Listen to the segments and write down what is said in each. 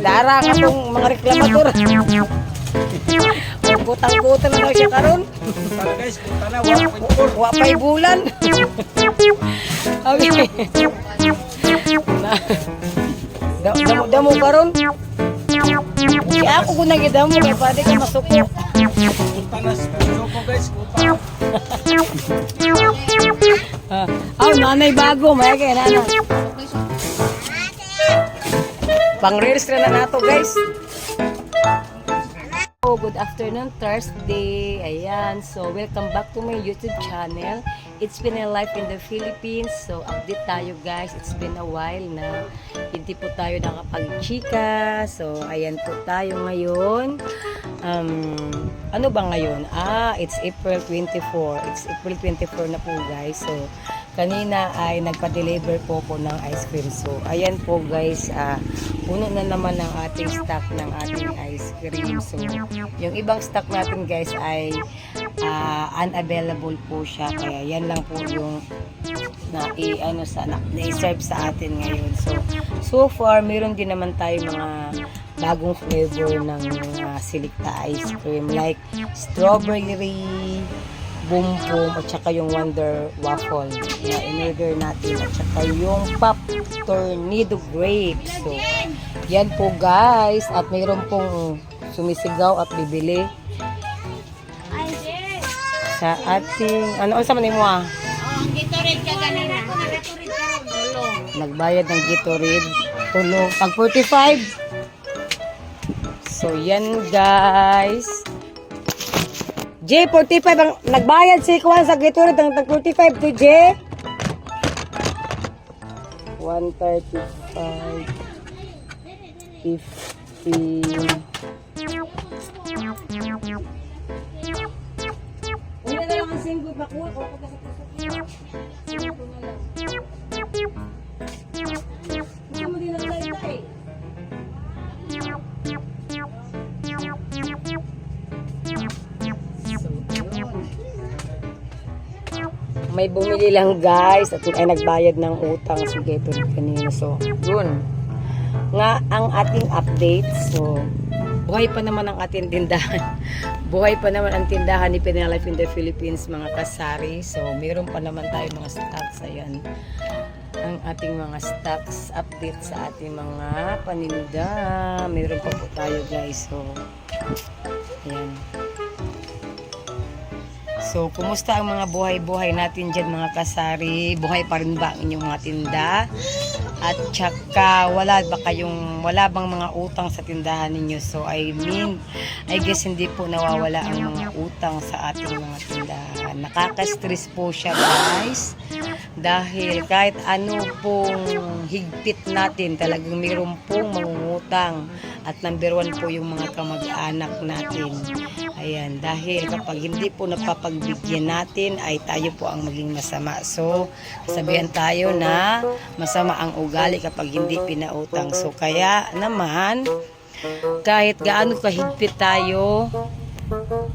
Dara ka tong mga reklamador. Butang-butang na daw siya karon. Tara guys, punta na, 1.4. Wapay bulan. Okay. Damo karon. Si ako kung nagidamo kay pwede ka masuko. Punta na, sponsor ko guys, punta. Nanay bago, may kay nana. Pang-reels na nato guys. Good afternoon, Thursday. Ayan, so welcome back to my YouTube channel. It's been a life in the Philippines. So update tayo guys. It's been a while na hindi po tayo nakapag-chika. So ayan po tayo ngayon. Ano ba ngayon? It's April 24. It's April 24 na po guys. So kanina ay nagpa-deliver po ko ng ice cream. So ayan po guys, puno na naman ang ating stock ng ating ice cream. So yung ibang stock natin guys ay unavailable po siya. Kaya yan lang po yung na-serve sa atin ngayon. So far meron din naman tayo mga bagong flavor ng Selecta ice cream like strawberry, boom boom, at saka yung Wonder Waffle na in-order natin, at saka yung Pop Tornado Grapes. So yan po guys, at mayroon pong sumisigaw at bibili sa ating sa manin mo Gatorade ka ganina. nagbayad ng Gatorade tulong pag 45. So yan guys, J45 ang nagbayad si Kwan sa Gatorade ng tag 45 to J 135 15. Una na lang ang single bakuha ko sa pasok. Ito na lang. Hindi mo din nagtay-tay. May bumili lang guys at ay nagbayad ng utang si Gatorade kanina. So yun nga ang ating update. So buhay pa naman ang ating tindahan. Buhay pa naman ang tindahan ni Pinay Life in the Philippines mga kasari. So mayroon pa naman tayo mga stocks. Ayan ang ating mga stocks update sa ating mga paninda. Mayroon pa po tayo guys. So ayan. So, kumusta ang mga buhay-buhay natin dyan mga kasari? Buhay pa rin ba ang inyong mga tinda? At saka, wala bang mga utang sa tindahan ninyo? So, I guess hindi po nawawala ang mga utang sa ating mga tindahan. Nakaka-stress po siya guys. Dahil kahit ano pong higpit natin, talagang mayroon pong mangungutang. At number 1 po yung mga kamag-anak natin. Ayan, dahil kapag hindi po napapagbigyan natin ay tayo po ang maging masama. So, sabihan tayo na masama ang ugali kapag hindi pinautang. So, kaya naman, kahit gaano kahigpit tayo,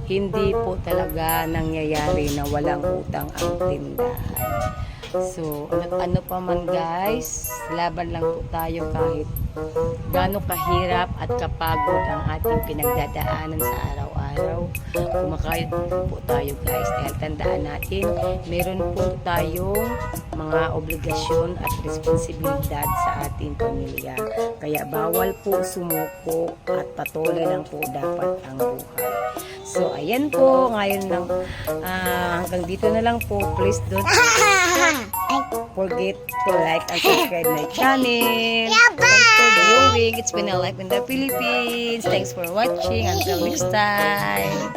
hindi po talaga nangyayari na walang utang ang tindahan. So, ano pa man guys, laban lang po tayo kahit gaano kahirap at kapagod ang ating pinagdadaanan sa araw-araw. Kumakayod po tayo guys. Dahil tandaan natin, meron po tayong mga obligasyon at responsibilidad sa ating pamilya. Kaya bawal po sumuko at patuloy lang po dapat ang buhay. So, ayan po. Ngayon lang, hanggang dito na lang po. Please don't forget to like and subscribe my channel. Thanks for viewing. It's been a life in the Philippines. Thanks for watching. Until next time.